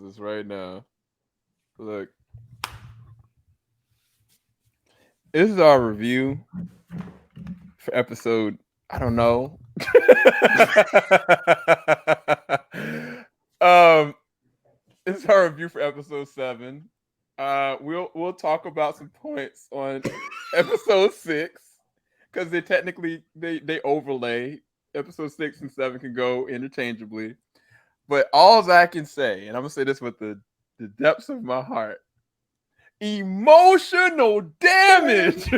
pause this right now. Look, this is our review for episode. I don't know. This is our review for episode 7. We'll talk about some points on episode 6 because they technically they overlay. Episode 6 and 7 can go interchangeably. But all I can say, and I'm gonna say this with the depths of my heart, emotional damage.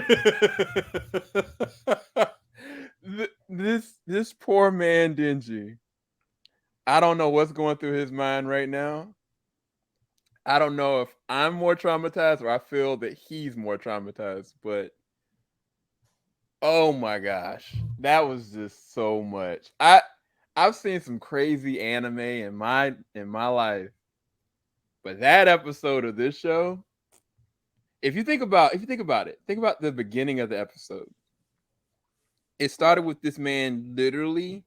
this poor man Denji. I don't know what's going through his mind right now. I don't know if I'm more traumatized or I feel that he's more traumatized, but oh my gosh, that was just so much. I've seen some crazy anime in my life, but that episode of this show, if you think about it, think about the beginning of the episode. It started with this man literally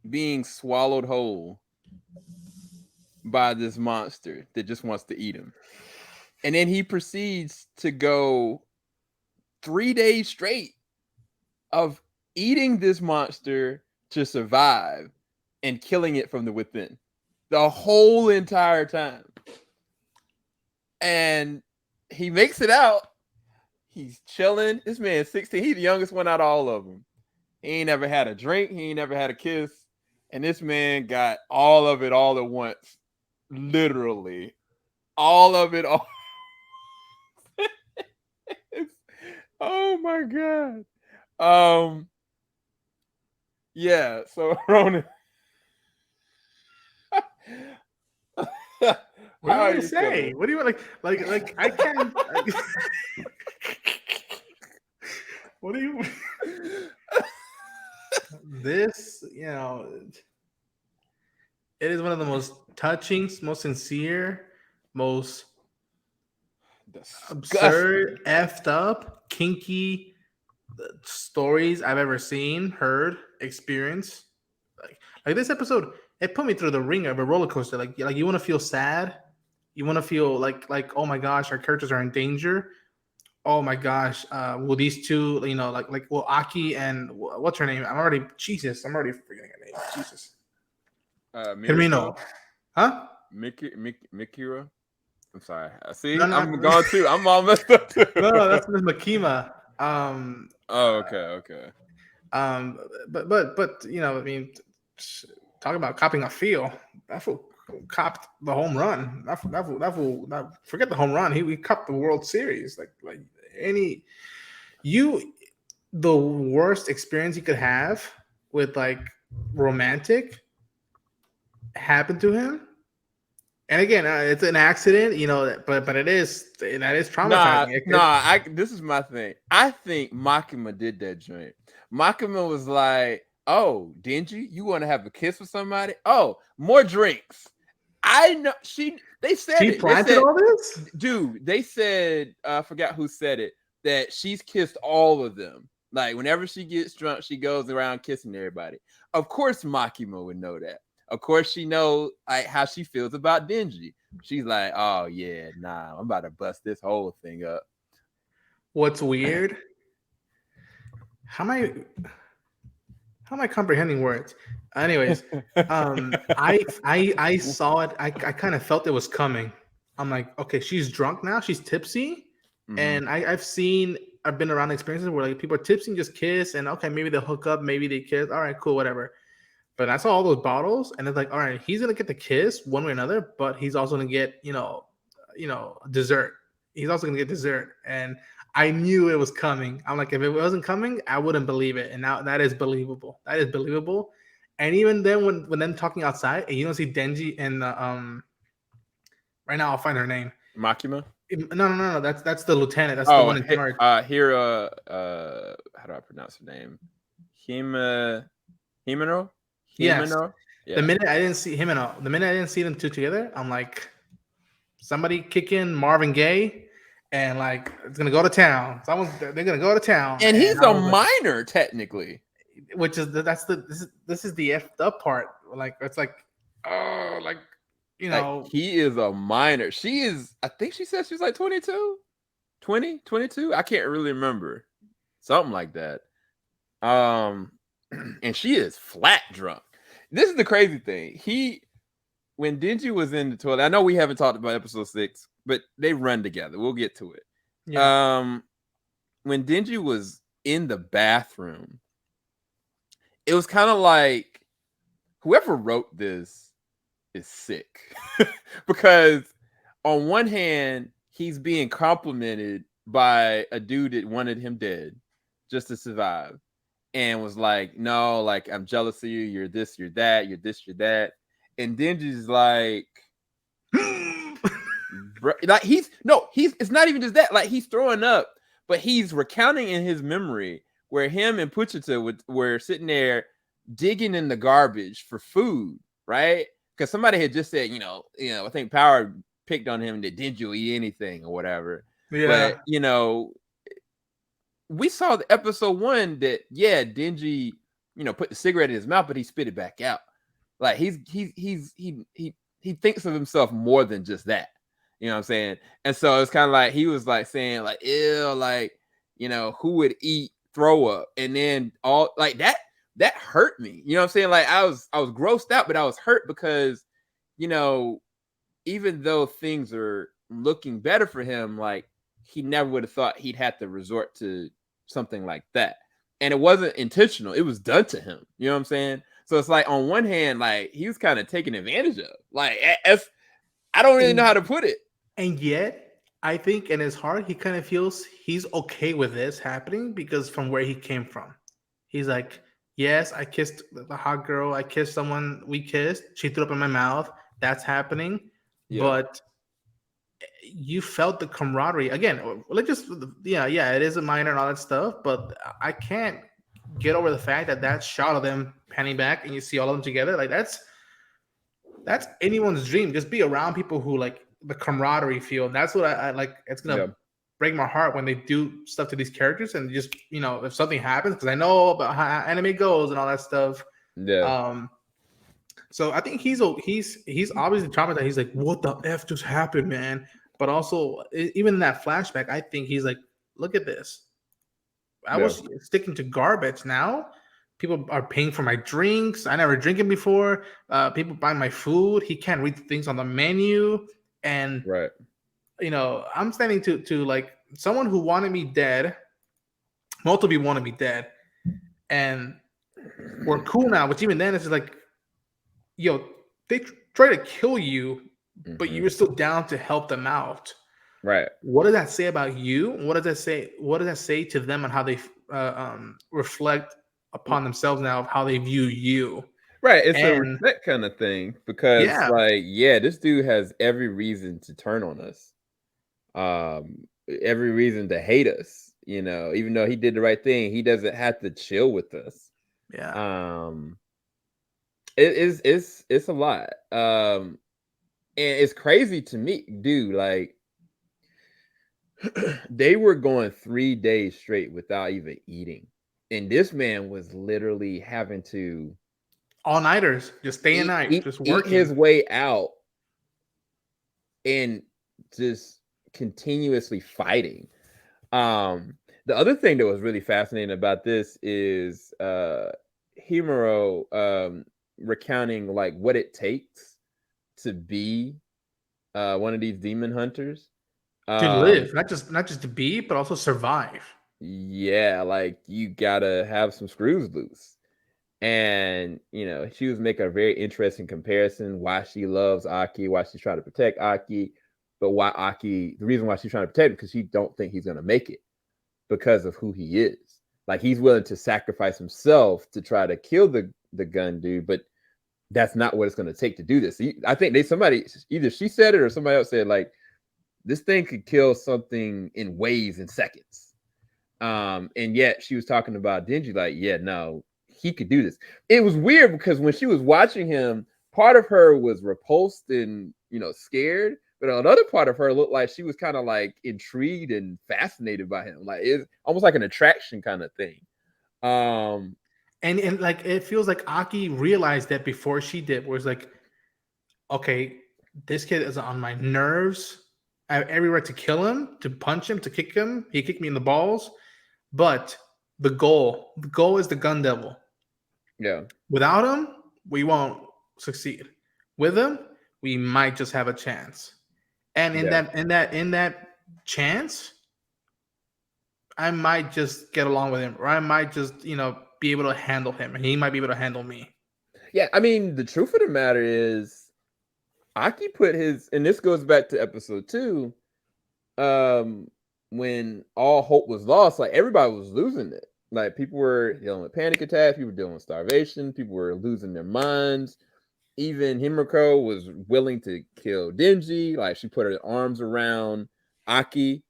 being swallowed whole by this monster that just wants to eat him. And then he proceeds to go 3 days straight of eating this monster to survive and killing it from the within the whole entire time. And he makes it out. He's chilling. This man's 16. He's the youngest one out of all of them. He ain't never had a drink. He ain't never had a kiss. And this man got all of it all at once. Literally. All of it all. Oh my God. Yeah, so Ronan. What do you want to say? What do you want like I can't what do you this, it is one of the most touching, most sincere, most absurd, effed up, kinky stories I've ever seen, heard, experienced. Like this episode, it put me through the ring of a roller coaster. Like you want to feel sad, you want to feel like oh my gosh, our characters are in danger. Oh my gosh, will these two, will Aki and what's her name? I'm already forgetting her name. Jesus. Hermino. Huh? Mikira. I'm sorry. See, No, I'm gone too. I'm all messed up too. No, that's Miss Makima. Okay. But I mean, talk about copping a feel. That fool copped the home run. That fool, forget the home run. He copped the World Series. The worst experience you could have with romantic happened to him. And again, it's an accident, but that is traumatizing. This is my thing. I think Makima did that joint. Makima was like, "Oh, Denji, you want to have a kiss with somebody? Oh, more drinks." I know they said she planted all this, dude. They said, I forgot who said it, that she's kissed all of them. Like whenever she gets drunk, she goes around kissing everybody. Of course, Makima would know that. Of course, she knows how she feels about Denji. She's like, "Oh yeah, nah, I'm about to bust this whole thing up." What's weird? How am I comprehending words? Anyways, I saw it. I kind of felt it was coming. I'm like, okay, she's drunk now. She's tipsy, and I've been around experiences where people are tipsy and just kiss, and okay, maybe they'll hook up, maybe they kiss. All right, cool, whatever. But I saw all those bottles, and it's like, all right, he's gonna get the kiss one way or another, but he's also gonna get, dessert. He's also gonna get dessert, and I knew it was coming. I'm like, if it wasn't coming, I wouldn't believe it, and now that is believable. That is believable. And even then, when them talking outside, and you don't see Denji and the right now I'll find her name. Makima. No. That's the lieutenant. That's the one in charge. Hira. How do I pronounce her name? Himeno. Yes. Yeah. The minute I didn't see them two together, I'm like, somebody kick in Marvin Gaye, and it's gonna go to town. They're gonna go to town. And he's a minor, technically. Which is this is the effed up part. It's like, oh, Like he is a minor. She is, I think she said she's like 22, 20, 22. I can't really remember. Something like that. And she is flat drunk. This is the crazy thing. When Denji was in the toilet, I know we haven't talked about episode 6, but they run together. We'll get to it. Yeah. When Denji was in the bathroom, it was kind of like whoever wrote this is sick. Because on one hand, he's being complimented by a dude that wanted him dead just to survive. And was like, no, like, I'm jealous of you. You're this, you're that, you're this, you're that. And Denji's like, bro, like it's not even just that. Like, he's throwing up, but he's recounting in his memory where him and Puchita were sitting there digging in the garbage for food, right? Because somebody had just said, I think Power picked on him that Denji will eat anything or whatever. Yeah. But we saw the episode 1 that Denji, put the cigarette in his mouth, but he spit it back out. Like he thinks of himself more than just that. You know what I'm saying? And so it's kind of like he was like saying like, ew, like, who would eat throw up? And then all like that hurt me. You know what I'm saying? Like I was grossed out, but I was hurt because, even though things are looking better for him, like he never would have thought he'd have to resort to something like that. And it wasn't intentional. It was done to him. You know what I'm saying? So it's like on one hand, like he was kind of taken advantage of. Like I don't really know how to put it. And yet, I think in his heart, he kind of feels he's okay with this happening because from where he came from. He's like, yes, I kissed the hot girl. I kissed someone we kissed. She threw up in my mouth. That's happening. Yeah. But you felt the camaraderie again. Like just it is a minor and all that stuff, but I can't get over the fact that shot of them panning back and you see all of them together. Like that's anyone's dream. Just be around people who like the camaraderie feel. And that's what I like. It's gonna break my heart when they do stuff to these characters and just if something happens, because I know about how anime goes and all that stuff. Yeah. So I think he's obviously traumatized. He's like, what the F just happened, man? But also, even in that flashback, I think he's like, look at this. I was sticking to garbage. Now people are paying for my drinks. I never drinking before. People buying my food. He can't read the things on the menu. And, I'm standing to like someone who wanted me dead. Multiple people wanted me dead. And we're cool now. But even then, it's like, they try to kill you, but you were still down to help them out. Right. What does that say about you? What does that say to them on how they reflect upon themselves now of how they view you? Right. It's a respect kind of thing because this dude has every reason to turn on us. Every reason to hate us, even though he did the right thing, he doesn't have to chill with us. Yeah. It's a lot. And it's crazy to me, dude. Like they were going 3 days straight without even eating. And this man was literally having to all-nighters, just day and night, just working his way out and just continuously fighting. The other thing that was really fascinating about this is Himuro recounting like what it takes to be one of these demon hunters. To live, not just to be, but also survive. Yeah, like you gotta have some screws loose. And she was making a very interesting comparison why she loves Aki, why she's trying to protect Aki, but the reason why she's trying to protect him because she don't think he's gonna make it because of who he is. Like he's willing to sacrifice himself to try to kill the gun dude, but that's not what it's gonna take to do this. I think either she said it or somebody else said like this thing could kill something in waves in seconds. And yet she was talking about Denji like, yeah, no, he could do this. It was weird because when she was watching him, part of her was repulsed and scared, but another part of her looked like she was kind of like intrigued and fascinated by him. Like it's almost like an attraction kind of thing. And like it feels like Aki realized that before she did, where it's like, okay, this kid is on my nerves. I have everywhere to kill him, to punch him, to kick him. He kicked me in the balls. But the goal is the gun devil. Yeah. Without him, we won't succeed. With him, we might just have a chance. And in Yeah. that chance, I might just get along with him, or I might just, be able to handle him, and he might be able to handle me. Yeah. I mean, the truth of the matter is, Aki put his, and this goes back to episode 2, when all hope was lost, like everybody was losing it. Like people were dealing with panic attacks, people were dealing with starvation, people were losing their minds. Even Himiko was willing to kill Denji. Like she put her arms around Aki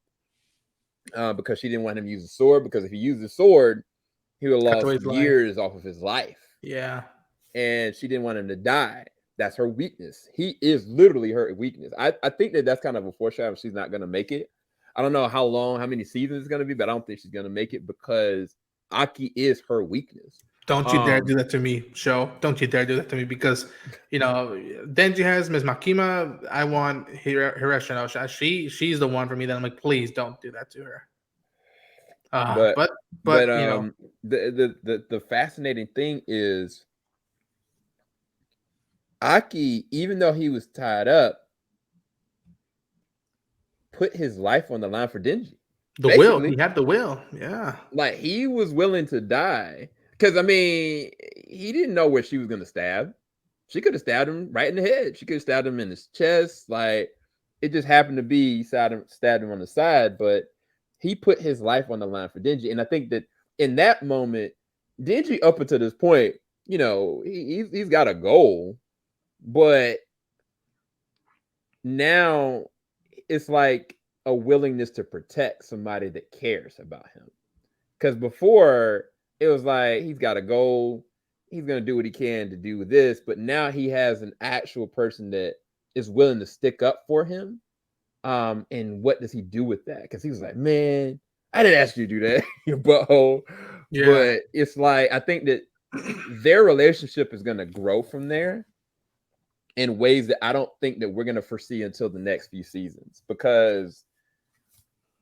because she didn't want him to use the sword. Because if he used the sword, he would have Cut away lost his life. years off of his life. Yeah. And she didn't want him to die. That's her weakness. He is literally her weakness. I think that that's kind of a foreshadow. She's not going to make it. I don't know how many seasons it's going to be, but I don't think she's going to make it because Aki is her weakness. Don't you dare do that to me, Show. Don't you dare do that to me because, Denji has Miss Makima. I want Hiroshima. She's the one for me that I'm like, please don't do that to her. But But the fascinating thing is Aki, even though he was tied up, put his life on the line for Denji. will. He had the will. Yeah. Like he was willing to die. Because I mean, he didn't know where she was gonna stab. She could have stabbed him right in the head. She could have stabbed him in his chest. Like it just happened to be stabbed him on the side, but he put his life on the line for Denji. And I think that in that moment, Denji, up until this point, he's got a goal, but now it's like a willingness to protect somebody that cares about him. Because before it was like he's got a goal, he's gonna do what he can to do this, but now he has an actual person that is willing to stick up for him. And what does he do with that? Because he was like, man, I didn't ask you to do that, you butthole. Yeah. But it's like I think that their relationship is gonna grow from there in ways that I don't think that we're gonna foresee until the next few seasons, because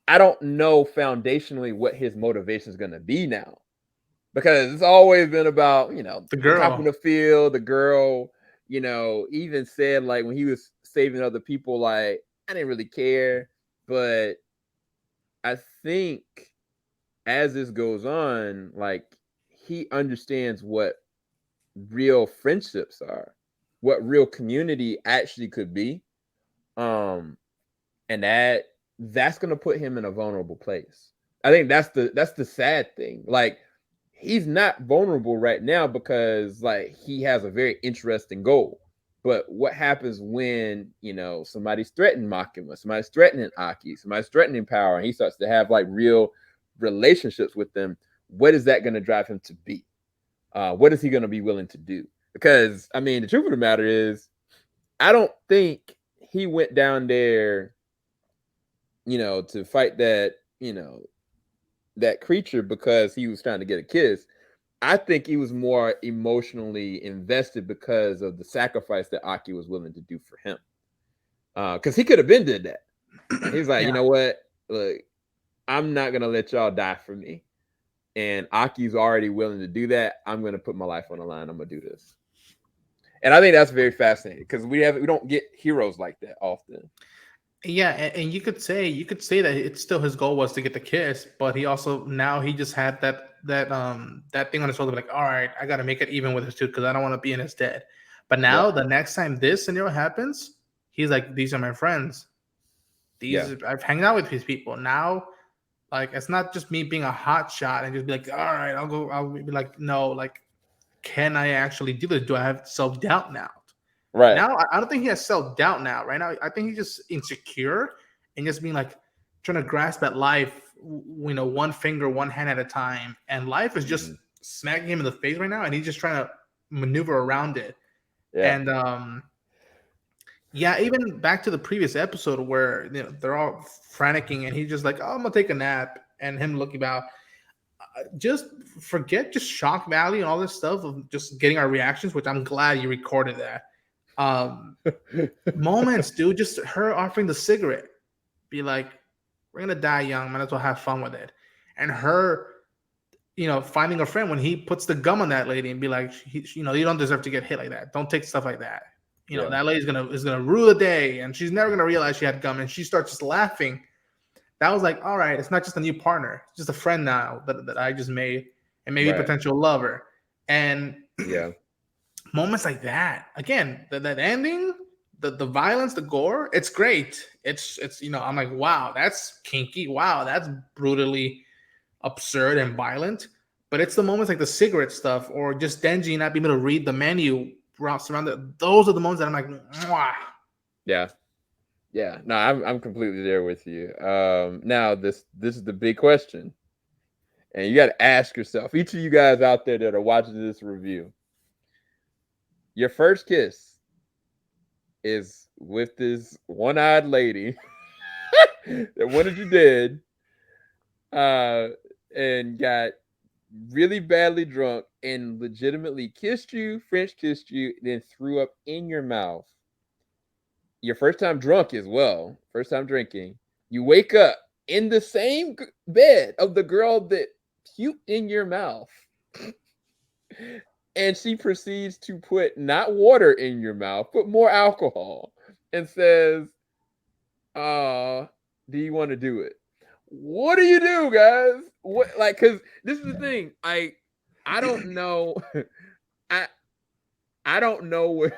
I don't know foundationally what his motivation is going to be now, because it's always been about, the girl, top of the field, the girl, even said like when he was saving other people, like, I didn't really care. But I think as this goes on, like he understands what real friendships are, what real community actually could be. And that's going to put him in a vulnerable place. I think that's the sad thing. Like he's not vulnerable right now because like he has a very interesting goal. But what happens when, somebody's threatening Makima, somebody's threatening Aki, somebody's threatening power, and he starts to have like real relationships with them? What is that going to drive him to be? What is he going to be willing to do? Because I mean, the truth of the matter is, I don't think he went down there, to fight that, that creature because he was trying to get a kiss. I think he was more emotionally invested because of the sacrifice that Aki was willing to do for him. Because he could have been did that. He's like, you know what? Look, I'm not gonna let y'all die for me. And Aki's already willing to do that. I'm gonna put my life on the line. I'm gonna do this. And I think that's very fascinating because we don't get heroes like that often. Yeah, and you could say that it's still his goal was to get the kiss, but he also now he just had that thing on his shoulder, like, all right, I got to make it even with this dude because I don't want to be in his debt. But now the next time this scenario happens, he's like, these are my friends. I've hanged out with these people. Now, like, it's not just me being a hot shot and just be like, all right, I'll go. I'll be like, no, like, can I actually do this? Do I have self-doubt now? Right. Now, I don't think he has self-doubt now. Right now, I think he's just insecure and just being like trying to grasp at life, one finger, one hand at a time. And life is just smacking him in the face right now. And he's just trying to maneuver around it. Yeah. And, even back to the previous episode where, they're all franticking and he's just like, oh, I'm going to take a nap. And him looking about, just forget just shock value and all this stuff of just getting our reactions, which I'm glad you recorded that. Um, moments, dude. Just her offering the cigarette, be like, "We're gonna die young, might as well have fun with it," and her, finding a friend when he puts the gum on that lady and be like, you don't deserve to get hit like that. Don't take stuff like that. Yeah. That lady's gonna rue the day, and she's never gonna realize she had gum, and she starts just laughing. That was like, all right, it's not just a new partner, it's just a friend now that I just made, and maybe Right. potential lover. And Yeah. moments like that, again, that ending, the violence, the gore, it's great. It's I'm like, wow, that's kinky. Wow, that's brutally absurd and violent. But it's the moments like the cigarette stuff or just Denji not being able to read the menu surrounded. Those are the moments that I'm like, mwah. Yeah. Yeah. No, I'm completely there with you. Now this is the big question. And you got to ask yourself, each of you guys out there that are watching this review, your first kiss is with this one-eyed lady that wanted you dead, and got really badly drunk and legitimately kissed you, French kissed you, then threw up in your mouth. Your first time drunk as well, first time drinking. You wake up in the same bed of the girl that puked in your mouth. And she proceeds to put not water in your mouth, but more alcohol and says, do you want to do it? What do you do, guys? What, like, because this is the thing. I don't know. I I don't know what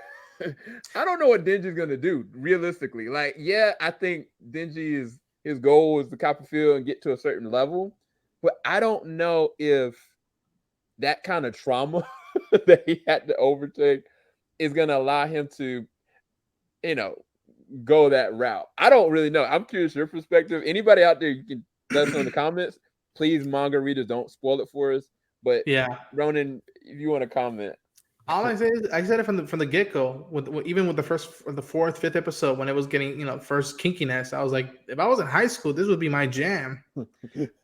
I don't know what Denji's gonna do realistically. Like, yeah, I think Denji is his goal is to Copperfield and get to a certain level, but I don't know if that kind of trauma that he had to overtake is gonna allow him to, you know, go that route. I don't really know. I'm curious your perspective. Anybody out there, you can let us know in the comments. Please, manga readers, don't spoil it for us. But Yeah. Ronan, if you want to comment, All I say is I said it from the get go. Even with the first, the fourth, fifth episode when it was getting first kinkiness, I was like, if I was in high school, this would be my jam.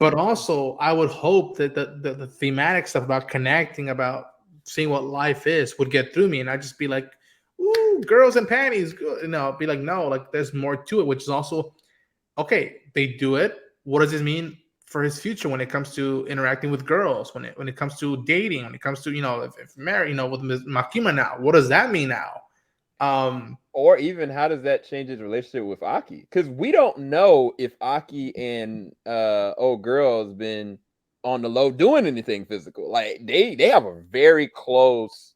But also, I would hope that the thematic stuff about connecting, about seeing what life is, would get through me, and I'd just be like, "Ooh, girls and panties." Be like, no, like there's more to it, which is also okay. They do it. What does this mean for his future when it comes to interacting with girls? When it comes to dating? When it comes to if married, with Ms. Makima now, what does that mean now? or even how does that change his relationship with Aki? Because we don't know if Aki and old girl has been on the low doing anything physical. Like they have a very close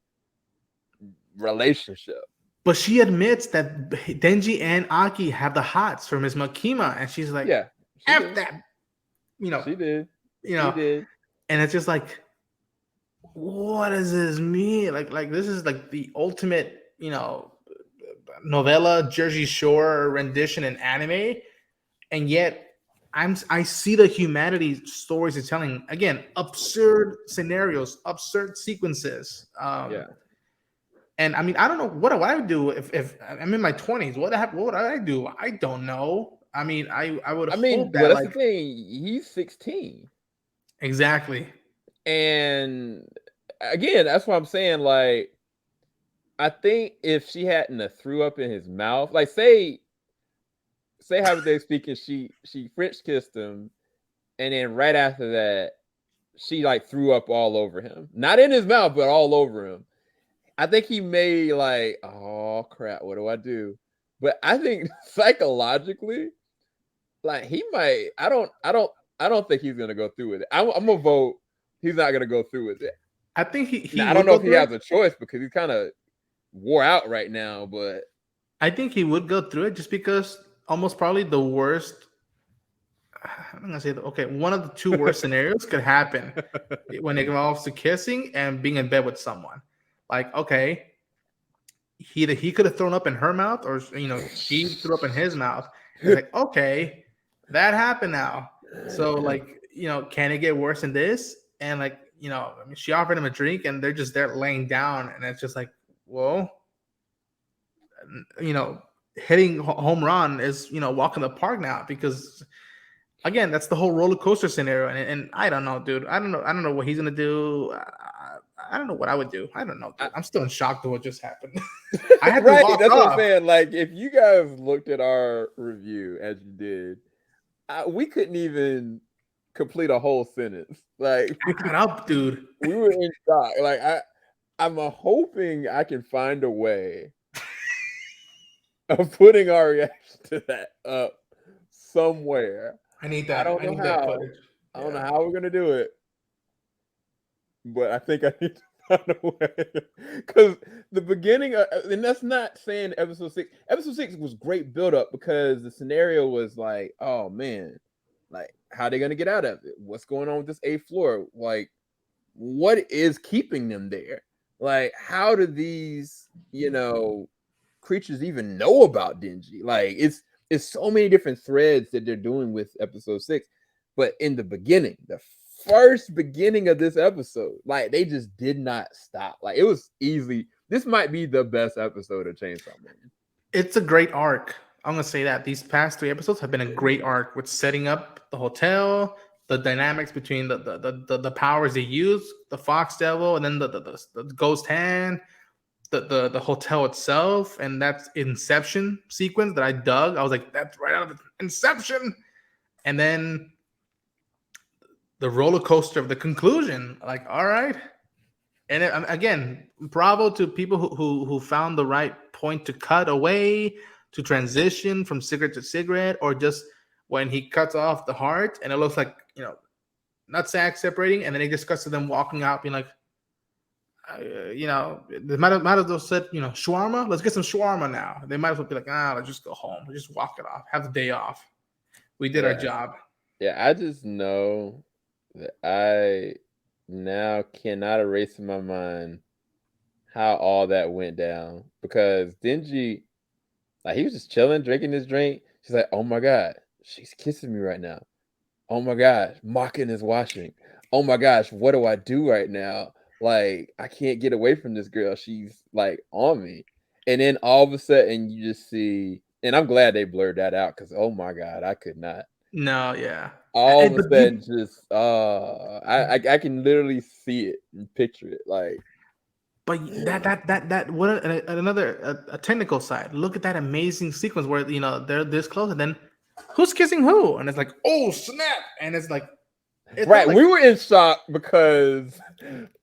relationship. But she admits that Denji and Aki have the hots for Ms. Makima, and she's like, Yeah, she "F did. that," you know, She did. you She know, did. and it's just like, what does this mean? Like this is like the ultimate, novella Jersey Shore rendition in anime, and yet I see the humanity stories it's telling. Again, absurd scenarios, absurd sequences. Yeah. And I mean, I don't know what do I do if I'm in my 20s. What would I do? I don't know. I mean, I would I mean, hope well, that that's the like thing. He's 16. exactly. And again, that's what I'm saying. Like, I think if she hadn't have threw up in his mouth, like say hypothetically speaking, she French kissed him, and then right after that, she like threw up all over him. Not in his mouth, but all over him. I think he may like, oh crap, what do I do? But I think psychologically, like he might. I don't think he's gonna go through with it. I'm gonna vote. He's not gonna go through with it. I think he Now I don't would know go if he through it. has a choice because he's kind of wore out right now. But I think he would go through it just because almost probably the worst. I'm gonna say okay, one of the two worst scenarios could happen when it involves to kissing and being in bed with someone. Like, okay, he could have thrown up in her mouth, or she threw up in his mouth. It's like, okay, that happened now. So like, can it get worse than this? And like, I mean, she offered him a drink, and they're just there laying down, and it's just like, well, hitting home run is walk in the park now, because again, that's the whole roller coaster scenario, and I don't know, dude. I don't know what he's gonna do. I don't know what I would do. I don't know, dude. I'm still in shock to what just happened. I had to Right, walk that's what I'm off. saying. Like, if you guys looked at our review as you did, we couldn't even complete a whole sentence. Like, I got up, dude. we were in shock. Like, I'm hoping I can find a way of putting our reaction to that up somewhere. I need I that. don't I know need that how. footage. I don't know Yeah. how we're gonna do it, but I think I need to find a way. Because the beginning, and that's not saying episode 6. Episode 6 was great build up because the scenario was like, oh man, like how are they gonna get out of it? What's going on with this 8th floor? Like, what is keeping them there? Like, how do these, creatures even know about Denji? Like, it's so many different threads that they're doing with episode 6. But in the beginning, the first beginning of this episode, like they just did not stop. Like it was easily, this might be the best episode of Chainsaw Man. It's a great arc. I'm gonna say that these past 3 episodes have been a great arc with setting up the hotel, the dynamics between the powers they use, the Fox Devil, and then the Ghost Hand, the hotel itself, and that's Inception sequence that I dug. I was like, that's right out of Inception. And then the roller coaster of the conclusion. Like, all right. And again, bravo to people who found the right point to cut away, to transition from cigarette to cigarette, or just when he cuts off the heart and it looks like, nutsack separating, and then he just cuts to them walking out, being like, they might as well said, shawarma. Let's get some shawarma now. They might as well be like, let's just go home. Let's just walk it off. Have the day off. We did our job. Yeah, I just know that I now cannot erase in my mind how all that went down because Denji, like he was just chilling, drinking his drink. She's like, "Oh my god, she's kissing me right now. Oh my gosh, Makin is watching. Oh my gosh, what do I do right now? Like I can't get away from this girl. She's like on me." And then all of a sudden you just see, and I'm glad they blurred that out because oh my god, I could not. No, yeah. All of a But sudden, just I can literally see it and picture it. Like, but that what another a technical side. Look at that amazing sequence where they're this close, and then who's kissing who, and it's like, oh snap, and it's like, right? We were in shock because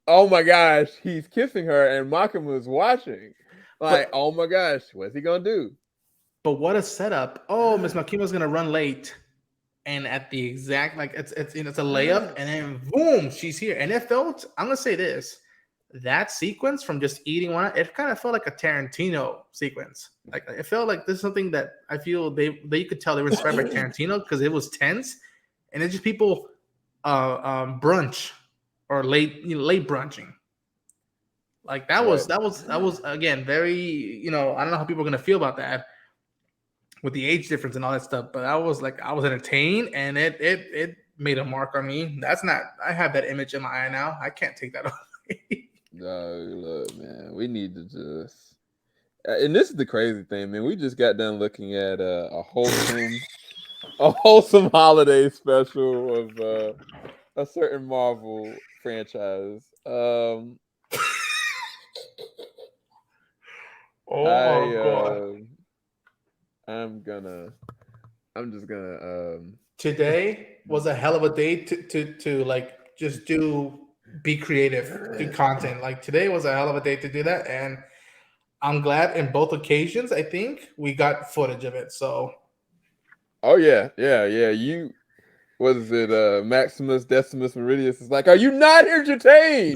oh my gosh, he's kissing her, and Makima was watching. Like, oh my gosh, what's he gonna do? But what a setup! Oh, Miss Makima's gonna run late. And at the exact it's a layup, and then boom, she's here. And it felt, I'm gonna say this, that sequence from just eating one, it kind of felt like a Tarantino sequence. Like it felt like this is something that I feel they could tell they were inspired by Tarantino because it was tense, and it's just people brunch or late brunching. Like that was again very, I don't know how people are gonna feel about that with the age difference and all that stuff, but I was entertained, and it made a mark on me. That's not, I have that image in my eye now. I can't take that away. No, look, man, we need to just, and this is the crazy thing, man. We just got done looking at a wholesome holiday special of a certain Marvel franchise. Oh my god. I'm just gonna Today was a hell of a day to like just be creative, do content. Like today was a hell of a day to do that, and I'm glad in both occasions I think we got footage of it. So oh yeah. You, what is it? Maximus Decimus Meridius is like, are you not entertained?